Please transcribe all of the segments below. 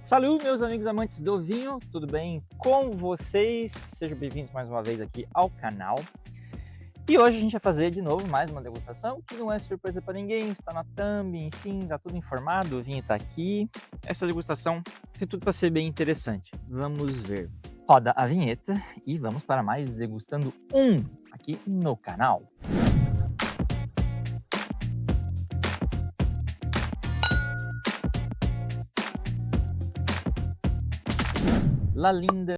Salve, meus amigos amantes do vinho, tudo bem com vocês? Sejam bem-vindos mais uma vez aqui ao canal. E hoje a gente vai fazer de novo mais uma degustação, que não é surpresa para ninguém, está na thumb, enfim, está tudo informado, o vinho está aqui. Essa degustação tem tudo para ser bem interessante, vamos ver. Roda a vinheta e vamos para mais Degustando aqui no canal. La Linda.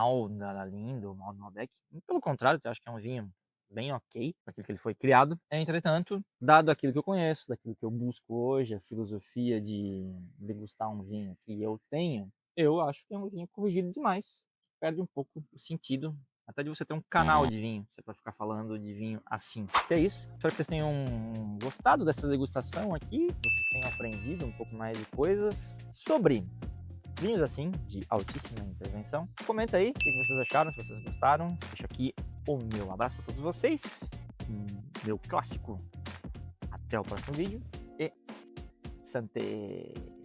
mal da Lindo, mal do Malbec. Pelo contrário, eu acho que é um vinho bem ok para aquilo que ele foi criado. Entretanto, dado aquilo que eu conheço, daquilo que eu busco hoje, a filosofia de degustar um vinho que eu tenho, eu acho que é um vinho corrigido demais. Perde um pouco o sentido até de você ter um canal de vinho, você pode ficar falando de vinho assim. Acho que é isso. Espero que vocês tenham gostado dessa degustação aqui, que vocês tenham aprendido um pouco mais de coisas sobre vinhos assim, de altíssima intervenção. Comenta aí o que vocês acharam, se vocês gostaram. Deixa aqui o meu abraço para todos vocês. Meu clássico. Até o próximo vídeo e Santé!